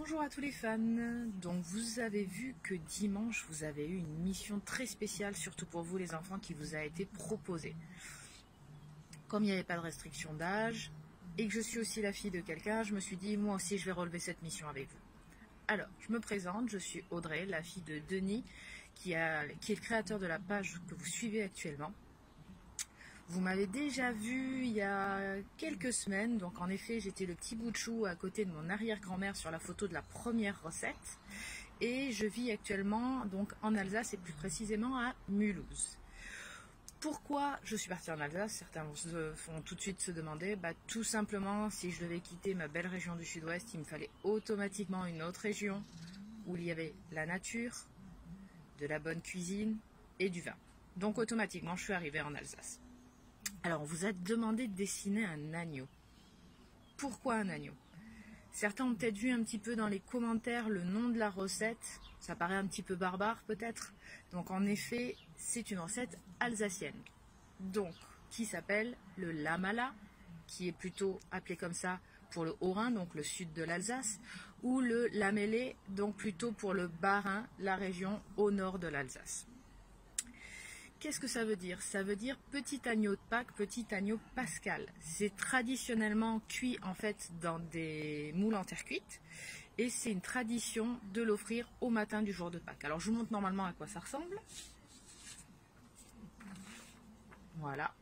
Bonjour à tous les fans. Donc vous avez vu que dimanche vous avez eu une mission très spéciale, surtout pour vous les enfants, qui vous a été proposée. Comme il n'y avait pas de restriction d'âge et que je suis aussi la fille de quelqu'un, je me suis dit moi aussi je vais relever cette mission avec vous. Alors je me présente, je suis Audrey, la fille de Denis qui est le créateur de la page que vous suivez actuellement. Vous m'avez déjà vu il y a quelques semaines, donc en effet j'étais le petit bout de chou à côté de mon arrière-grand-mère sur la photo de la première recette. Et je vis actuellement donc en Alsace et plus précisément à Mulhouse. Pourquoi je suis partie en Alsace? Certains vont tout de suite se demander, tout simplement si je devais quitter ma belle région du sud-ouest, il me fallait automatiquement une autre région où il y avait la nature, de la bonne cuisine et du vin. Donc automatiquement je suis arrivée en Alsace. Alors, on vous a demandé de dessiner un agneau. Pourquoi un agneau? Certains ont peut-être vu un petit peu dans les commentaires le nom de la recette. Ça paraît un petit peu barbare peut-être. Donc en effet, c'est une recette alsacienne. Donc, qui s'appelle le lamala, qui est plutôt appelé comme ça pour le Haut-Rhin, donc le sud de l'Alsace, ou le lamellé, donc plutôt pour le Bas-Rhin, la région au nord de l'Alsace. Qu'est-ce que ça veut dire? Ça veut dire petit agneau de Pâques, petit agneau pascal. C'est traditionnellement cuit en fait dans des moules en terre cuite et c'est une tradition de l'offrir au matin du jour de Pâques. Alors je vous montre normalement à quoi ça ressemble. Voilà.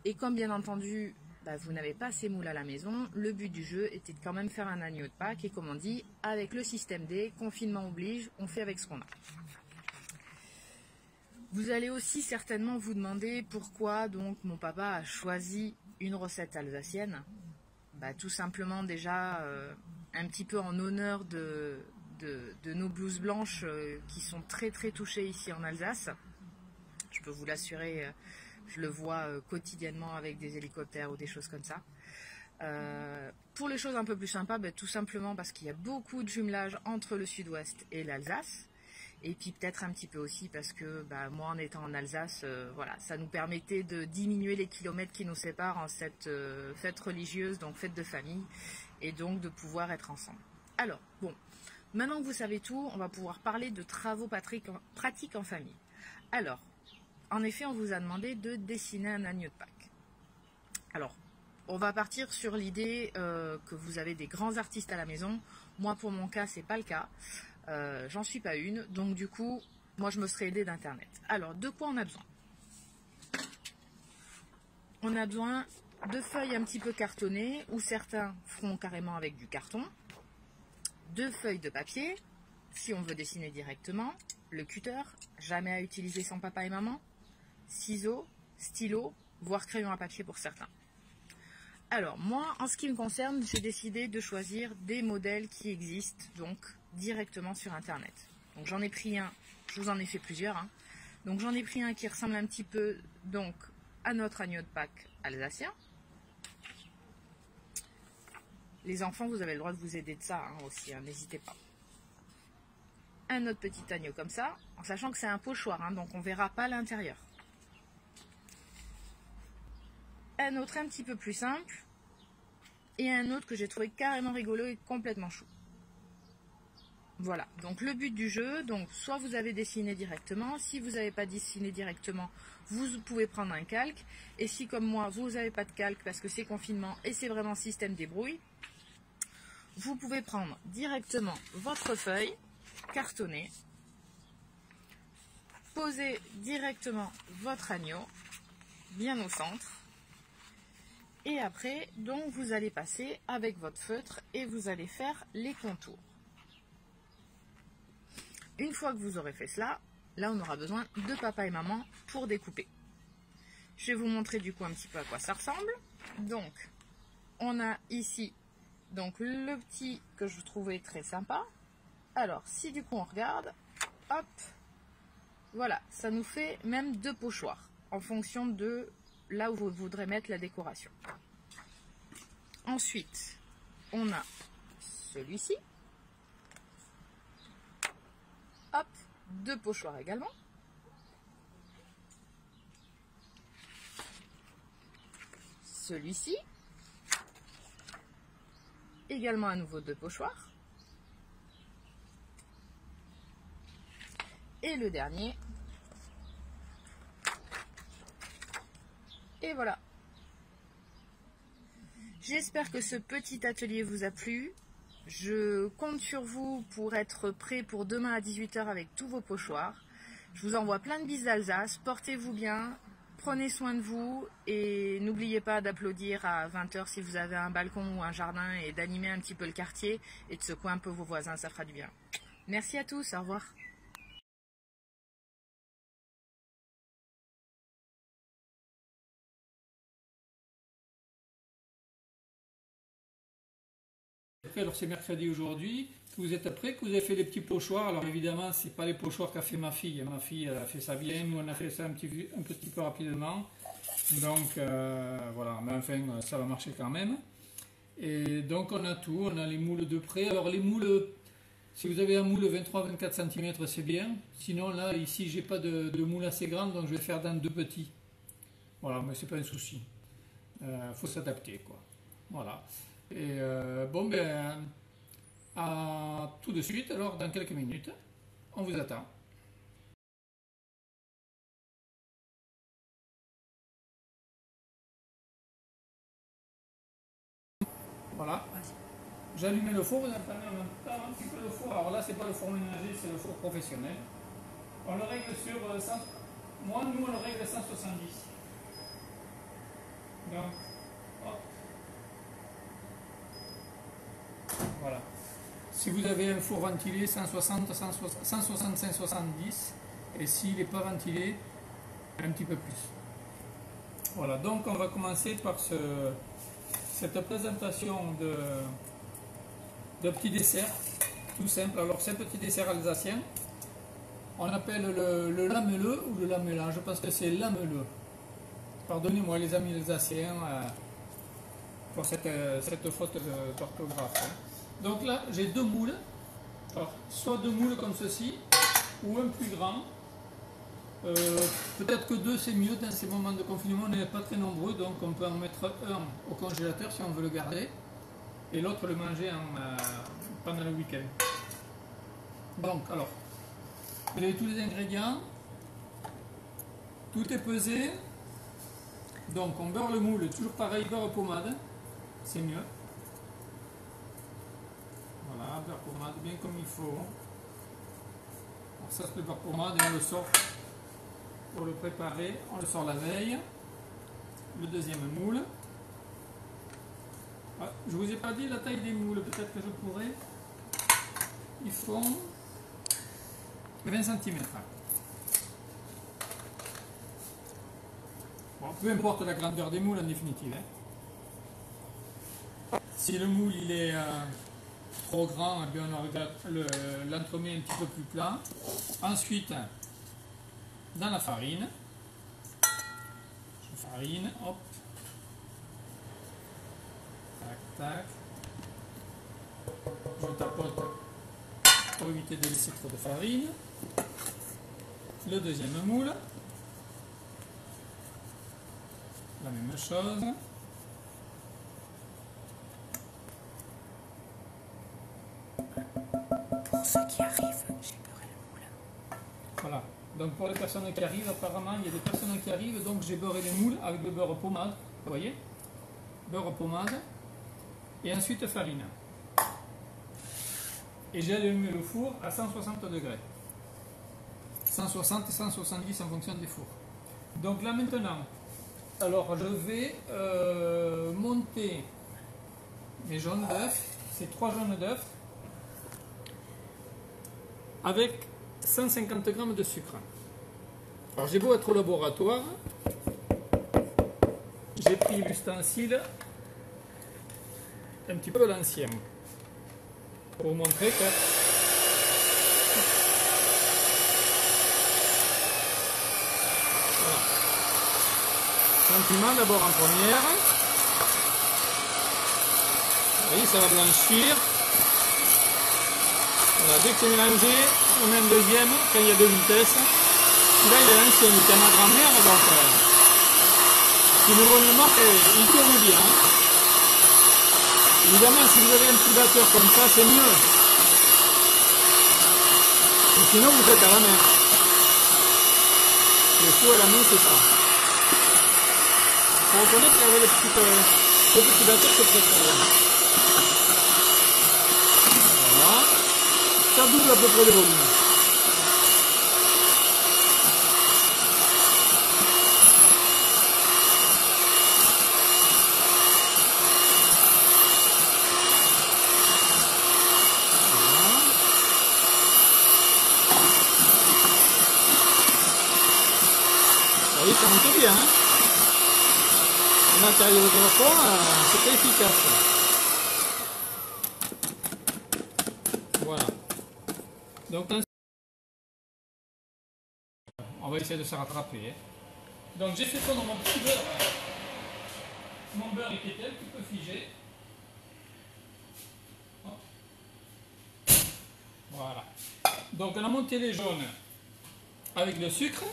Et comme bien entendu, vous n'avez pas ces moules à la maison, le but du jeu était de quand même faire un agneau de Pâques et comme on dit, avec le système D, confinement oblige, on fait avec ce qu'on a. Vous allez aussi certainement vous demander pourquoi donc mon papa a choisi une recette alsacienne. Tout simplement déjà un petit peu en honneur de nos blouses blanches qui sont très très touchées ici en Alsace. Je peux vous l'assurer, je le vois quotidiennement avec des hélicoptères ou des choses comme ça. Pour les choses un peu plus sympas, tout simplement parce qu'il y a beaucoup de jumelage entre le sud-ouest et l'Alsace. Et puis peut-être un petit peu aussi parce que moi en étant en Alsace, voilà, ça nous permettait de diminuer les kilomètres qui nous séparent en cette fête religieuse, donc fête de famille, et donc de pouvoir être ensemble. Alors, bon, maintenant que vous savez tout, on va pouvoir parler de travaux pratiques en famille. Alors, en effet, on vous a demandé de dessiner un agneau de Pâques. Alors, on va partir sur l'idée que vous avez des grands artistes à la maison. Moi, pour mon cas, c'est pas le cas. J'en suis pas une, donc du coup, moi je me serais aidée d'internet. Alors, de quoi on a besoin? On a besoin de feuilles un petit peu cartonnées, ou certains feront carrément avec du carton, de feuilles de papier, si on veut dessiner directement, le cutter, jamais à utiliser sans papa et maman, ciseaux, stylos, voire crayon à papier pour certains. Alors, moi, en ce qui me concerne, j'ai décidé de choisir des modèles qui existent, donc directement sur internet. Donc j'en ai pris un, je vous en ai fait plusieurs, donc j'en ai pris un qui ressemble un petit peu donc à notre agneau de Pâques alsacien. Les enfants, vous avez le droit de vous aider de ça aussi, n'hésitez pas. Un autre petit agneau comme ça, en sachant que c'est un pochoir, donc on ne verra pas l'intérieur. Un autre un petit peu plus simple, et un autre que j'ai trouvé carrément rigolo et complètement chou. Voilà, donc le but du jeu, donc soit vous avez dessiné directement, si vous n'avez pas dessiné directement, vous pouvez prendre un calque, et si comme moi, vous n'avez pas de calque parce que c'est confinement et c'est vraiment système débrouille, vous pouvez prendre directement votre feuille cartonnée, poser directement votre agneau, bien au centre, et après, donc vous allez passer avec votre feutre et vous allez faire les contours. Une fois que vous aurez fait cela, là on aura besoin de papa et maman pour découper. Je vais vous montrer du coup un petit peu à quoi ça ressemble. Donc, on a ici donc le petit que je trouvais très sympa. Alors, si du coup on regarde, hop, voilà, ça nous fait même deux pochoirs en fonction de là où vous voudrez mettre la décoration. Ensuite, on a celui-ci. Hop, deux pochoirs également. Celui-ci. également à nouveau 2 pochoirs. Et le dernier. Et voilà. J'espère que ce petit atelier vous a plu. Je compte sur vous pour être prêt pour demain à 18 h avec tous vos pochoirs. Je vous envoie plein de bises d'Alsace. Portez-vous bien. Prenez soin de vous et n'oubliez pas d'applaudir à 20 h si vous avez un balcon ou un jardin et d'animer un petit peu le quartier et de secouer un peu vos voisins, ça fera du bien. Merci à tous, au revoir. Alors c'est mercredi aujourd'hui, vous êtes prêts, que vous avez fait les petits pochoirs. Alors évidemment, c'est pas les pochoirs qu'a fait ma fille. Ma fille elle a fait ça bien, nous on a fait ça un petit peu rapidement. Donc voilà, mais enfin ça va marcher quand même. Et donc on a tout, on a les moules de près. Alors les moules, si vous avez un moule 23-24 cm c'est bien. Sinon là, ici j'ai pas de moule assez grand, donc je vais faire dans 2 petits. Voilà, mais c'est pas un souci. Faut s'adapter quoi. Voilà. Et bon ben, à tout de suite, alors dans quelques minutes, on vous attend. Voilà, j'ai allumé le four, vous entendez en même temps un petit peu le four. Alors là, c'est pas le four ménager, c'est le four professionnel. On le règle sur 100, nous on le règle 170. Donc, hop. Voilà. Si vous avez un four ventilé, 160, 165, 70. Et s'il n'est pas ventilé, un petit peu plus. Voilà, donc on va commencer par cette présentation de petits desserts, tout simple. Alors, c'est un petit dessert alsacien. On appelle le lameleux ou le lamelin. Je pense que c'est lameleux. Pardonnez-moi les amis alsaciens pour cette faute d'orthographe. Donc là, j'ai 2 moules. Alors, soit 2 moules comme ceci, ou un plus grand. Peut-être que 2 c'est mieux dans ces moments de confinement, on n'est pas très nombreux, donc on peut en mettre un au congélateur si on veut le garder, et l'autre le manger pendant le week-end. Donc, alors, vous avez tous les ingrédients, tout est pesé, donc on beurre le moule, toujours pareil, beurre pommade, c'est mieux. Voilà, beurre pommade bien comme il faut. Alors ça c'est le beurre pommade et on le sort pour le préparer, on le sort la veille. Le deuxième moule. Ah, je vous ai pas dit la taille des moules, peut-être que je pourrais. Ils font 20 cm. Bon, peu importe la grandeur des moules en définitive. Si le moule il est trop grand, eh bien on l'entremet un petit peu plus plat. Ensuite, dans la farine, hop, tac, tac, je tapote pour éviter de laisser trop de farine. Le deuxième moule, la même chose. Pour ceux qui arrivent, j'ai beurré le moule. Voilà. Donc pour les personnes qui arrivent, apparemment il y a des personnes qui arrivent, donc j'ai beurré les moules avec le beurre pommade, vous voyez, beurre pommade, et ensuite farine. Et j'ai allumé le four à 160 degrés. 160 et 170 en fonction des fours. Donc là maintenant, alors je vais monter mes jaunes d'œufs, c'est 3 jaunes d'œufs, avec 150 g de sucre. Alors j'ai beau être au laboratoire, j'ai pris l'ustensile un petit peu l'ancien pour vous montrer que voilà. Sentiment d'abord en première, vous voyez ça va blanchir. Voilà, dès que c'est mélangé, on met un deuxième quand il y a 2 vitesses. Là il est l'ancien, il était à ma grand-mère, donc si vous voulez le marque, il tourne bien. Évidemment, si vous avez un petit batteur comme ça, c'est mieux. Mais sinon, vous faites à la main. Le fou à la main, c'est ça. Il faut reconnaître qu'avec le petit batteur, c'est très bien. Voilà. Ça double à peu près le volume. Vous voyez, ça monte bien. Hein, le matériau de graphophone, c'est très efficace. Voilà. Donc, on va essayer de se rattraper. Hein. Donc, j'ai fait fondre mon petit beurre. Mon beurre était un petit peu figé. Voilà. Donc, on a monté les jaunes avec le sucre.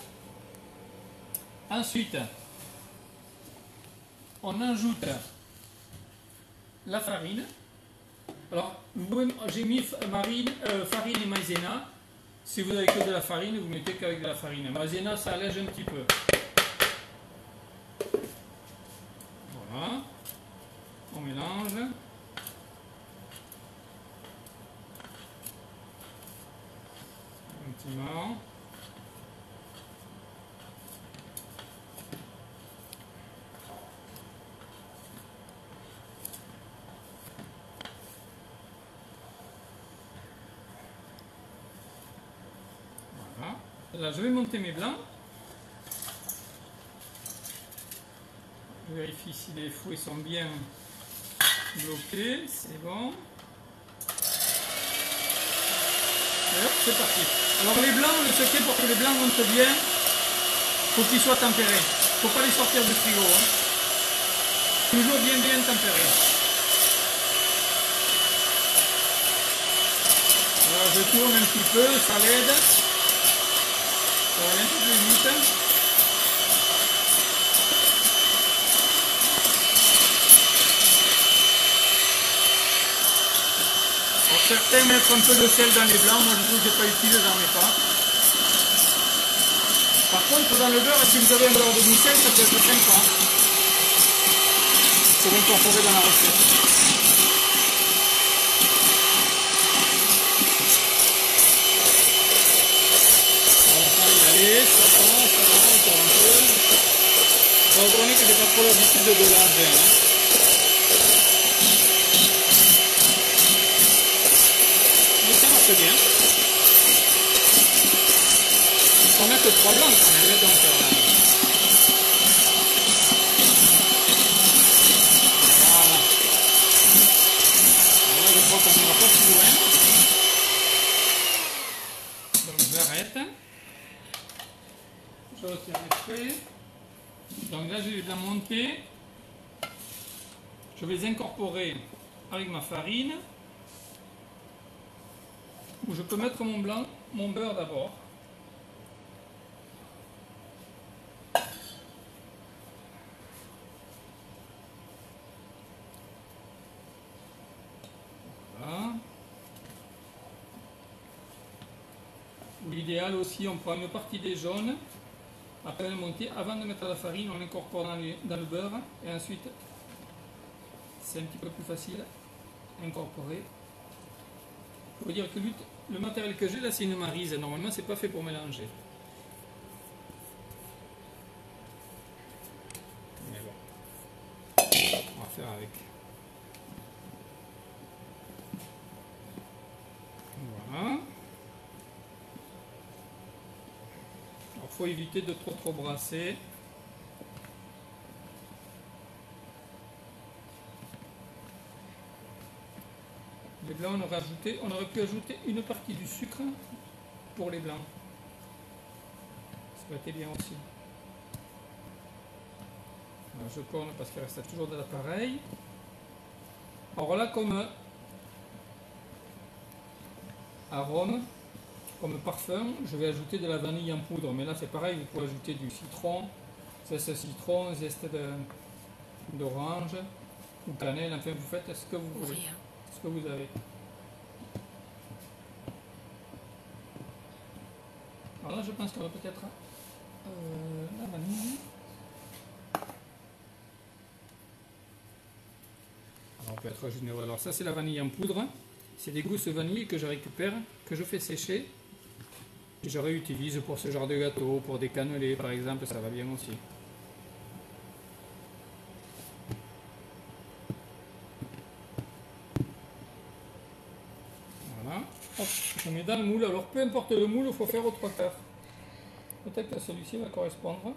Ensuite, on ajoute la farine. Alors, j'ai mis farine et maïzena. Si vous n'avez que de la farine, vous mettez qu'avec de la farine. Maïzena, ça allège un petit peu. Voilà. On mélange. Gentiment. Là, je vais monter mes blancs. Je vérifie si les fouets sont bien bloqués. C'est bon. Et hop, c'est parti. Alors les blancs, le secret pour que les blancs montent bien, il faut qu'ils soient tempérés. Il ne faut pas les sortir du frigo. Hein. Toujours bien tempérés. Alors je tourne un petit peu, ça l'aide. Ça va aller un peu plus vite. Alors certains mettent un peu de sel dans les blancs, moi je trouve que c'est pas utile, j'en mets pas. Par contre dans le beurre, si vous avez un beurre de demi-sel, ça peut être sympa. Pour incorporer dans la recette. Allez, ça va, encore un peu. Vous comprenez que j'ai pas trop l'habitude de laver. Hein. Mais ça marche bien. On n'a que 3 blancs quand même, donc. Voilà. Voilà, je crois qu'on n'ira pas plus loin. Donc j'arrête. Je retire les feuilles. Donc là, je vais la monter. Je vais les incorporer avec ma farine. Ou je peux mettre mon beurre d'abord. Voilà. L'idéal aussi, on prend une partie des jaunes. Après le monter, avant de mettre la farine, on l'incorpore dans le beurre et ensuite c'est un petit peu plus facile à incorporer. Il faut dire que le matériel que j'ai là, c'est une maryse. Normalement, c'est pas fait pour mélanger. Mais bon, on va faire avec. Voilà. Il faut éviter de trop brasser. Les blancs, on aurait pu ajouter une partie du sucre pour les blancs. Ça aurait été bien aussi. Alors, je corne parce qu'il reste toujours de l'appareil. Alors là, comme arôme, comme parfum, je vais ajouter de la vanille en poudre. Mais là, c'est pareil, vous pouvez ajouter du citron, zeste de citron, zeste d'orange, ou cannelle, enfin vous faites ce que vous Ou voulez, rien. ce que vous avez. Alors là je pense qu'on va peut-être la vanille. Alors on peut être généreux. Alors ça c'est la vanille en poudre, c'est des gousses vanille que je récupère, que je fais sécher. Et je réutilise pour ce genre de gâteau, pour des cannelés par exemple, ça va bien aussi. Voilà, hop, je mets dans le moule. Alors peu importe le moule, il faut faire aux 3/4. Peut-être que celui-ci va correspondre.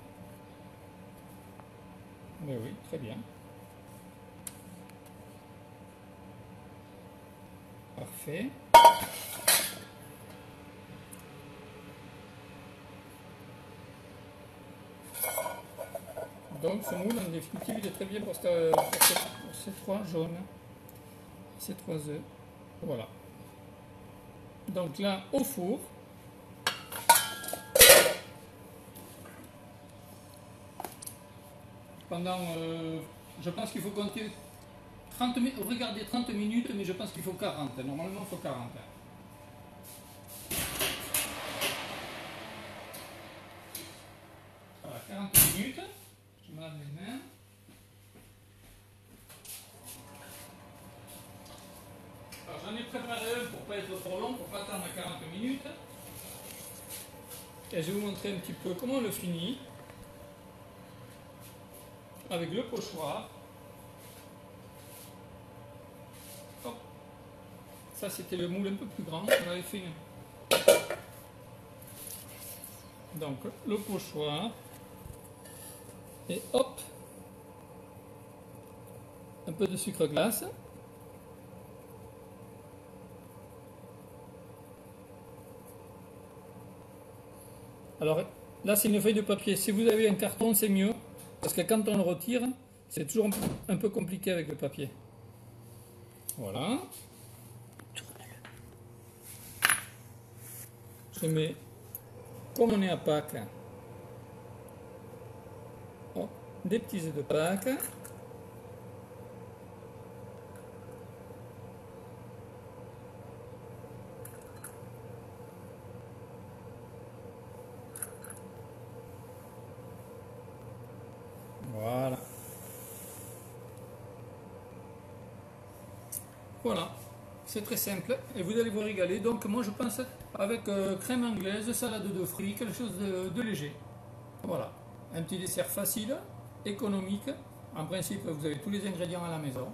Mais oui, très bien. Parfait. Donc ce moule en définitive il est très bien pour ces 3 jaunes, ces 3 œufs. Voilà. Donc là au four. Pendant, je pense qu'il faut compter 30 minutes, regardez 30 minutes, mais je pense qu'il faut 40. Normalement il faut 40. Voilà, 40 minutes. Je me lave les mains. Alors j'en ai préparé un pour ne pas être trop long, pour ne pas attendre 40 minutes. Et je vais vous montrer un petit peu comment on le finit. Avec le pochoir. Hop. Ça c'était le moule un peu plus grand. On avait fait donc le pochoir. Et hop. Un peu de sucre glace. Alors là c'est une feuille de papier. Si vous avez un carton c'est mieux. Parce que quand on le retire, c'est toujours un peu compliqué avec le papier. Voilà. Je mets, comme on est à Pâques, des petits œufs de Pâques. Voilà. Voilà. C'est très simple et vous allez vous régaler. Donc moi je pense avec crème anglaise, salade de fruits, quelque chose de léger. Voilà. Un petit dessert facile, économique. En principe vous avez tous les ingrédients à la maison.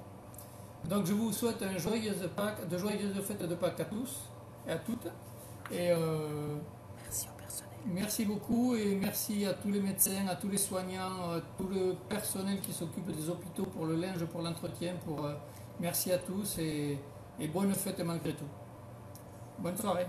Donc je vous souhaite de joyeuses fêtes de Pâques à tous et à toutes. Et Merci au personnel. merci beaucoup et merci à tous les médecins, à tous les soignants, à tout le personnel qui s'occupe des hôpitaux pour le linge, pour l'entretien. Merci à tous et bonne fête malgré tout. Bonne soirée.